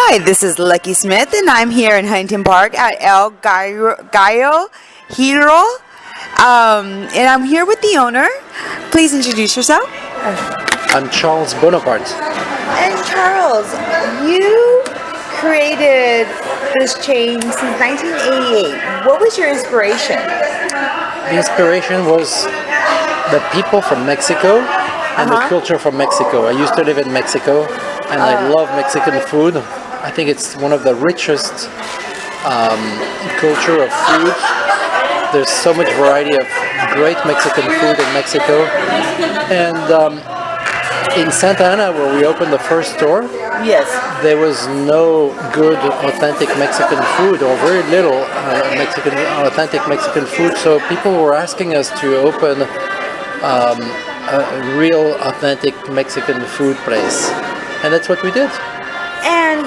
Hi, this is Lucky Smith, and I'm here in Huntington Park at Gallo Giro, and I'm here with the owner. Please introduce yourself. I'm Charles Bonaparte. And Charles, you created this chain since 1988. What was your inspiration? The inspiration was the people from Mexico and the culture from Mexico. I used to live in Mexico, and I love Mexican food. I think it's one of the richest culture of food. There's so much variety of great Mexican food in Mexico. And in Santa Ana, where we opened the first store, Yes. there was no good authentic Mexican food, or very little authentic Mexican food. So people were asking us to open a real authentic Mexican food place, and that's what we did. And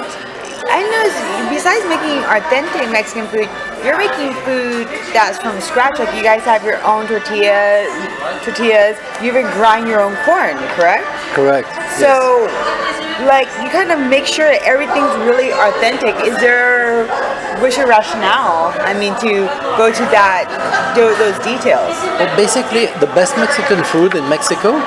I know, besides making authentic Mexican food, you're making food that's from scratch. Like you guys have your own tortillas. You even grind your own corn, correct? Correct. So, like, you kind of make sure that everything's really authentic. What's your rationale? I mean, to go to those details. Well, basically, the best Mexican food in Mexico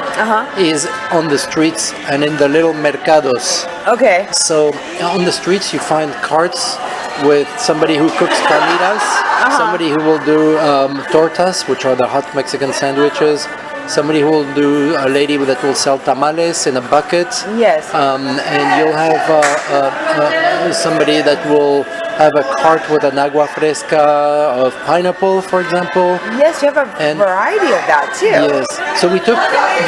is on the streets and in the little mercados. Okay. So on the streets, you find carts with somebody who cooks carnitas, somebody who will do tortas, which are the hot Mexican sandwiches, somebody who will do a lady that will sell tamales in a bucket. Yes. And you'll have somebody that will have a cart with an agua fresca of pineapple, for example. Yes, you have a variety of that too. Yes. So we took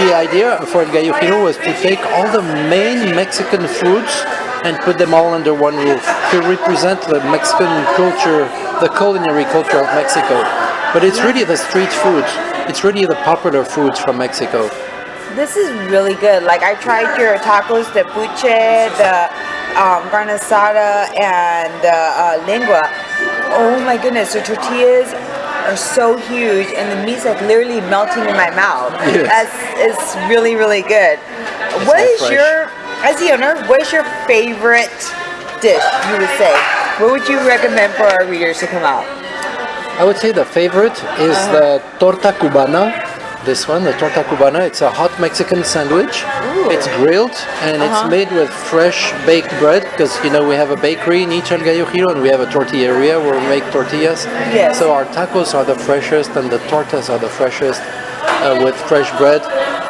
the idea for Gallo Giro was to take all the main Mexican foods and put them all under one roof to represent the Mexican culture, the culinary culture of Mexico. But it's really the street foods. It's really the popular foods from Mexico. This is really good. Like, I tried your tacos de puche, the carne asada, and the lengua. Oh my goodness, the tortillas are so huge, and the meat's like literally melting in my mouth. Yes. It's really, really good. As the owner, what is your favorite dish, you would say? What would you recommend for our readers to come out? I would say the favorite is the Torta Cubana. This one, the Torta Cubana, it's a hot Mexican sandwich. Ooh. It's grilled and it's made with fresh baked bread, because we have a bakery in each El Gallo Giro and we have a tortilleria where we make tortillas. Yes. So our tacos are the freshest and the tortas are the freshest with fresh bread.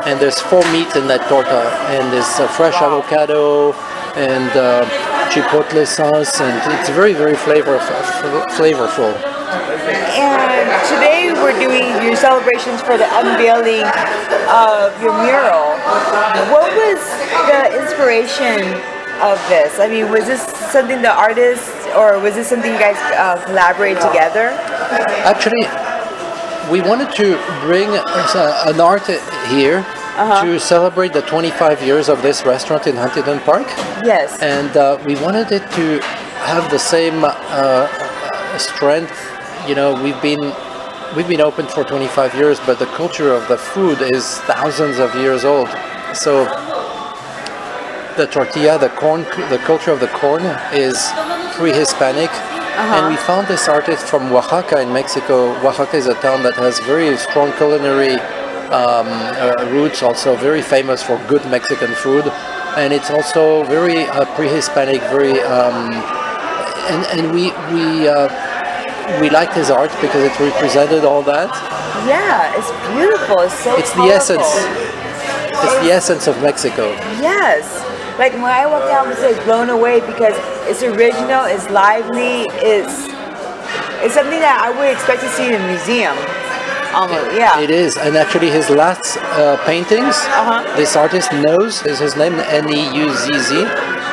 And there's 4 meat in that torta, and there's fresh avocado and chipotle sauce, and it's very, very flavorful. And today we're doing your celebrations for the unveiling of your mural. What was the inspiration of this? I mean, was this something the artists, or was this something you guys collaborated together? Actually, we wanted to bring an art here to celebrate the 25 years of this restaurant in Huntington Park. Yes. And we wanted it to have the same strength. We've been open for 25 years, but the culture of the food is thousands of years old. So the tortilla, the corn, the culture of the corn is pre-Hispanic. And we found this artist from Oaxaca in Mexico. Oaxaca is a town that has very strong culinary roots, also very famous for good Mexican food. And it's also very pre-Hispanic, very and we liked his art because it represented all that. Yeah, it's beautiful. It's so It's colorful. the essence. It's the essence of Mexico. Yes. Like, when I walked out, I was like blown away because it's original, it's lively, it's something that I would expect to see in a museum. Almost, yeah. It is, and actually his last paintings, this artist knows, is his name, Neuzz.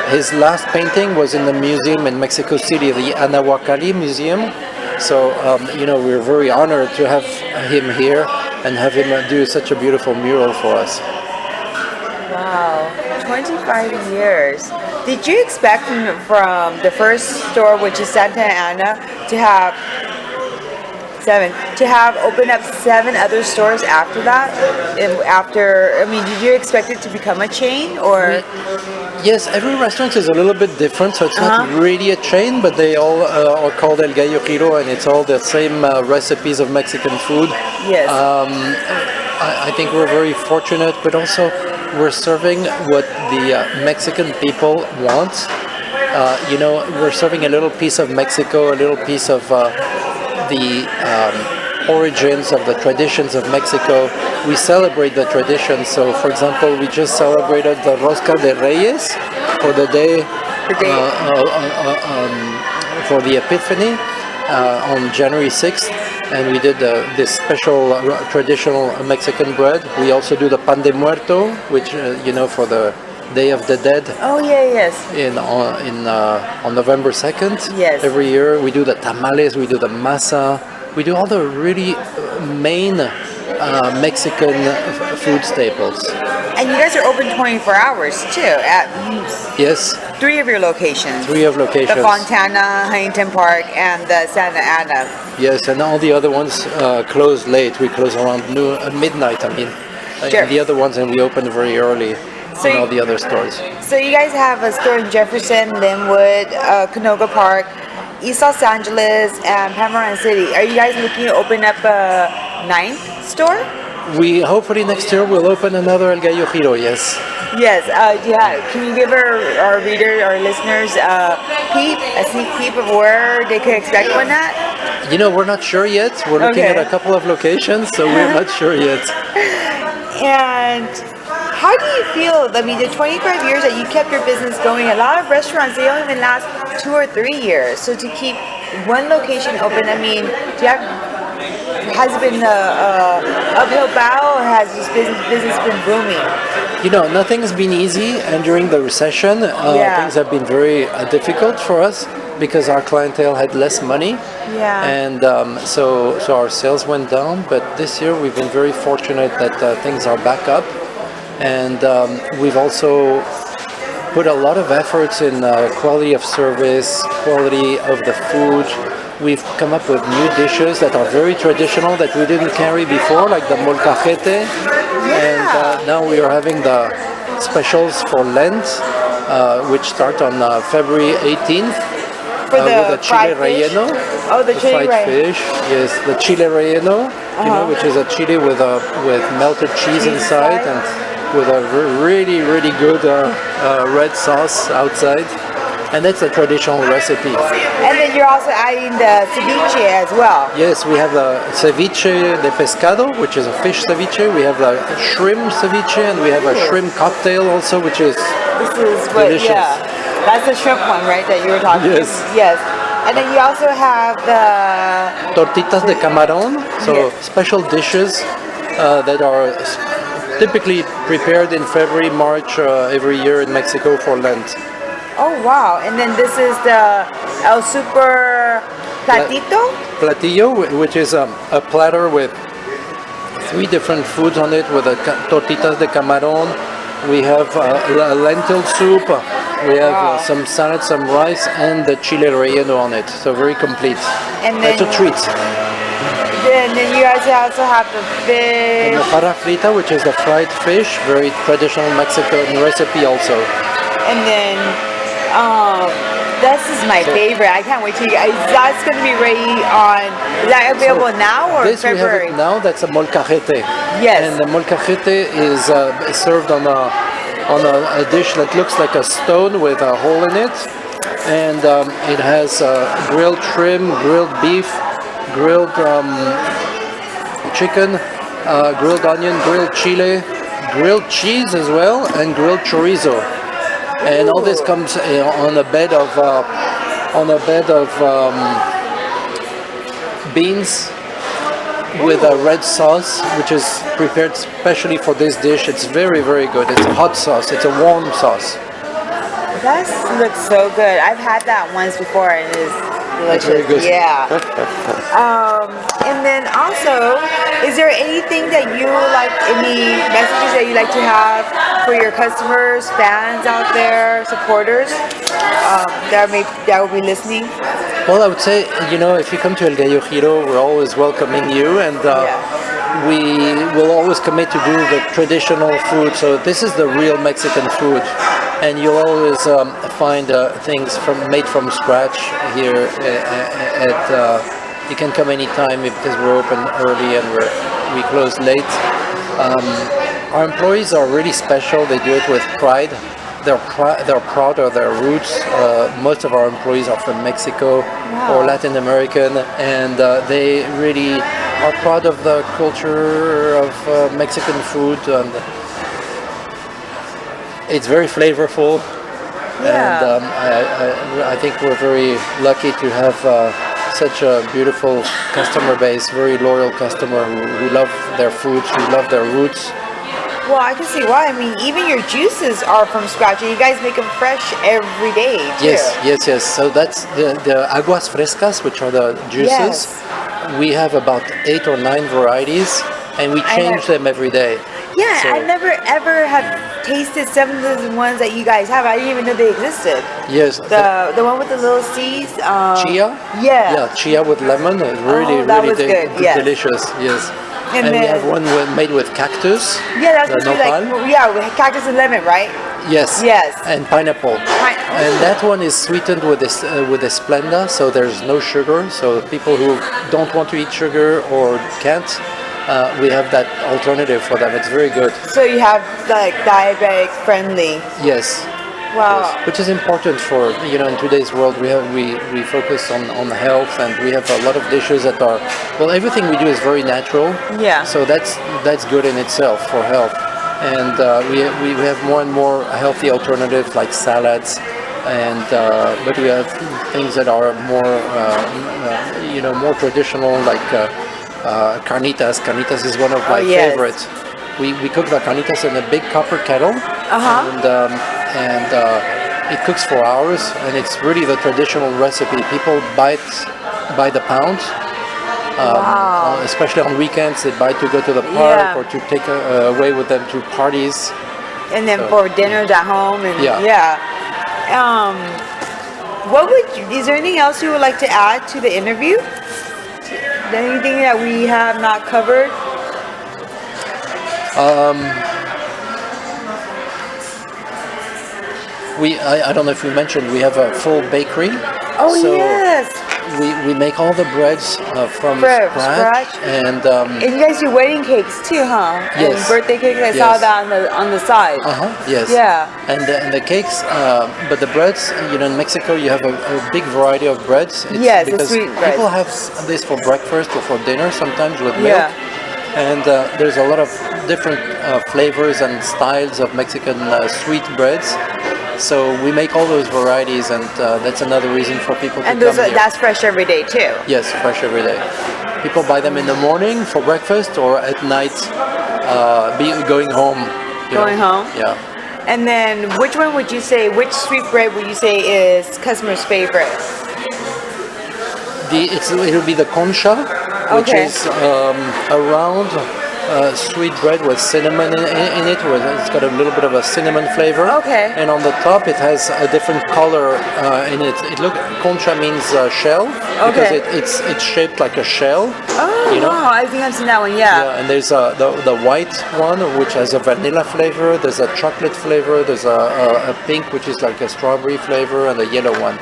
His last painting was in the museum in Mexico City, the Anahuacalli Museum. So, we're very honored to have him here and have him do such a beautiful mural for us. Wow, 25 years. Did you expect from the first store, which is Santa Ana, to have open up 7 other stores after that? Did you expect it to become a chain, or? Yes, every restaurant is a little bit different, so it's not really a chain, but they all are called El Gallo Giro, and it's all the same recipes of Mexican food. Yes. I think we're very fortunate, but also we're serving what the Mexican people want. We're serving a little piece of Mexico, a little piece of the origins of the traditions of Mexico. We celebrate the traditions. So, for example, we just celebrated the Rosca de Reyes for the day for the Epiphany on January 6th. And we did this special traditional Mexican bread. We also do the pan de muerto, which for the Day of the Dead. Oh yeah, yes. On November 2nd. Yes. Every year we do the tamales, we do the masa, we do all the really main Mexican food staples. And you guys are open 24 hours too at Yes. 3 of your locations. 3 of locations. The Fontana, Huntington Park, and the Santa Ana. Yes, and all the other ones close late. We close around midnight. Sure. And the other ones, and we open very early. So in all the other stores. So you guys have a store in Jefferson, Linwood, Canoga Park, East Los Angeles, and Pamarant City. Are you guys looking to open up a 9th store? We hopefully next year will open another El Gallo Giro. Yes. Yes. Can you give our readers, our listeners, a sneak peek of where they can expect one at? We're not sure yet. We're looking at a couple of locations, so we're not sure yet. And how do you feel? The 25 years that you kept your business going, a lot of restaurants, they only even last 2 or 3 years. So to keep one location open, has it been an uphill battle, or has this business been booming? Nothing's been easy, and during the recession, things have been very difficult for us because our clientele had less money. Yeah. And so our sales went down, but this year we've been very fortunate that things are back up. And we've also put a lot of efforts in quality of service, quality of the food. We've come up with new dishes that are very traditional that we didn't carry before, like the molcajete. And now we are having the specials for Lent, which start on February 18th. With the Chile Relleno. Oh, the Chile fried fish. Yes, the Chile Relleno, which is a chili with melted cheese inside and with a really, really good red sauce outside. And that's a traditional recipe. And then you're also adding the ceviche as well. Yes, we have the ceviche de pescado, which is a fish ceviche. We have the shrimp ceviche, and we have a shrimp cocktail also, which is delicious. Yeah. That's the shrimp one, right, that you were talking about? Yes. Yes. And then you also have the tortitas de camarón, so special dishes that are typically prepared in February, March every year in Mexico for Lent. Oh wow! And then this is the El Super Platito? Platillo, which is a platter with 3 different foods on it, with the tortitas de camarón. We have a lentil soup. We have some salad, some rice, and the Chile Relleno on it. So very complete. And then it's a treat. Then you guys also have the fish. And the para frita, which is the fried fish, very traditional Mexican recipe also. And then this is my favorite. I can't wait to. That's going to be ready on. Is that available now or this February? We have it now. That's a molcajete. Yes. And the molcajete is served on a dish that looks like a stone with a hole in it, and it has grilled shrimp, grilled beef, grilled chicken, grilled onion, grilled chile, grilled cheese as well, and grilled chorizo. And all this comes on a bed of beans with a red sauce, which is prepared specially for this dish. It's very, very good. It's a hot sauce. It's a warm sauce. That looks so good. I've had that once before, and it is delicious. Very good. Yeah. And then also, is there anything that you like? Any messages that you like to have for your customers, fans out there, supporters that will be listening? Well, I would say, if you come to El Gallo Giro, we're always welcoming you, and we will always commit to do the traditional food. So this is the real Mexican food, and you'll always find things made from scratch here you can come anytime because we're open early and we close late. Our employees are really special. They do it with pride. They're proud of their roots. Most of our employees are from Mexico or Latin American, and they really are proud of the culture of Mexican food, and it's very flavorful. Yeah. And I think we're very lucky to have such a beautiful customer base, very loyal customer who love their foods, who love their roots. Well, I can see why. I mean, even your juices are from scratch, and you guys make them fresh every day, too. Yes. So that's the aguas frescas, which are the juices. Yes. We have about 8 or 9 varieties, and we change them every day. Yeah, So- I never ever have tasted some of the ones that you guys have. I didn't even know they existed. Yes. The one with the little seeds. Chia? Yeah. Yeah, chia with lemon. Really, that really was good, yes. delicious. Yes. And we then- have one made with cactus. Yeah, that's the what you like. nopal. Yeah, with cactus and lemon, right? Yes. Yes. And pineapple. And that one is sweetened with a Splenda, so there's no sugar. So people who don't want to eat sugar or can't, we have that alternative for them. It's very good. So you have like diabetic friendly. Yes. Wow. Yes. Which is important for, in today's world we focus on health, and we have a lot of dishes that are, everything we do is very natural. Yeah. So that's good in itself for health. And we have more and more healthy alternatives like salads, and but we have things that are more more traditional, like carnitas. Carnitas is one of my yes. favorites. We cook the carnitas in a big copper kettle, and it cooks for hours, and it's really the traditional recipe. People buy it by the pound. Especially on weekends, they buy to go to the park or to take away with them to parties. And then for dinners at home, and is there anything else you would like to add to the interview? Anything that we have not covered? I don't know if we mentioned, we have a full bakery. Oh, so yes. We make all the breads from scratch. And you guys do wedding cakes too, huh? Yes. And birthday cakes. I saw that on the side. Yes. Yeah. And the cakes, but the breads, in Mexico you have a big variety of breads. Yes, because the sweet bread. people have this for breakfast or for dinner sometimes with milk. Yeah. And there's a lot of different flavors and styles of Mexican sweet breads. So we make all those varieties, and that's another reason for people to come here. And that's fresh every day too. Yes, fresh every day. People buy them in the morning for breakfast or at night, going home. Going home? Yeah. And then which sweet bread would you say is customers' favorite? It'll be the concha, which is a round sweet bread with cinnamon in it. It's got a little bit of a cinnamon flavor. Okay. And on the top, it has a different color in it. Concha means shell, because it's shaped like a shell. Oh, wow! I think I've seen that one. Yeah. And there's the white one, which has a vanilla flavor. There's a chocolate flavor. There's a pink, which is like a strawberry flavor, and a yellow one.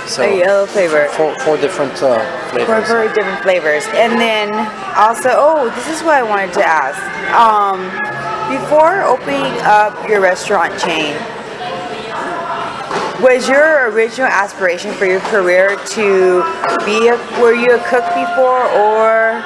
So a yellow flavor. Four different flavors. Four very different flavors. And then also, this is what I wanted to ask. Before opening up your restaurant chain, was your original aspiration for your career to were you a cook before, or?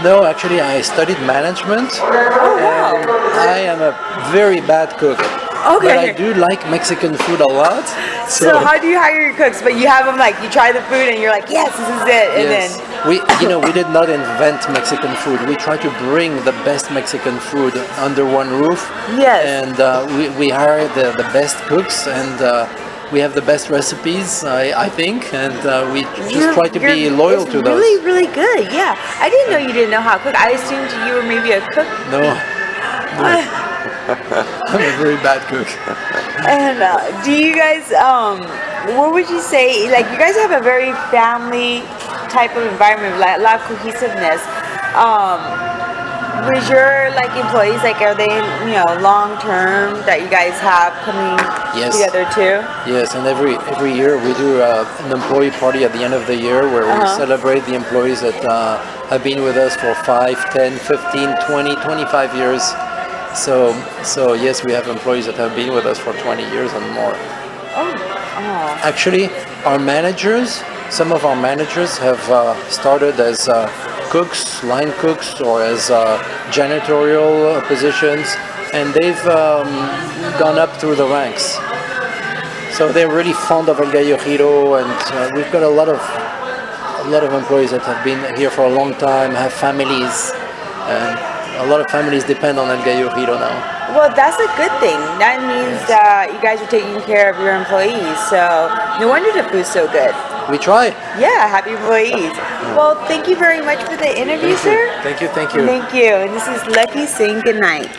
No, actually I studied management. Oh, wow. And I am a very bad cook. Okay. But I do like Mexican food a lot. So how do you hire your cooks? But you have them you try the food and you're like, yes, this is it. And yes. then we did not invent Mexican food. We try to bring the best Mexican food under one roof. Yes. And we hire the best cooks, and we have the best recipes, I think, and we just try to be loyal to those. Really, really good. Yeah. I didn't know you didn't know how to cook. I assumed you were maybe a cook. No. I'm a very bad cook. And do you guys, what would you say, you guys have a very family type of environment, a lot of cohesiveness. Was your like employees like are they long term that you guys have coming Yes. together too? Yes, and every year we do an employee party at the end of the year where we celebrate the employees that have been with us for 5, 10, 15, 20, 25 years. So yes, we have employees that have been with us for 20 years and more. Actually, some of our managers have started as cooks, line cooks, or as janitorial positions, and they've gone up through the ranks. So they're really fond of El Gallo Giro, and we've got a lot of employees that have been here for a long time, have families, and a lot of families depend on El Gallo Giro now. Well, that's a good thing. That means that you guys are taking care of your employees. So no wonder the food's so good. We try. Yeah, happy employees. Well, thank you very much for the interview, sir. Thank you. Thank you. And this is Lucky saying good night.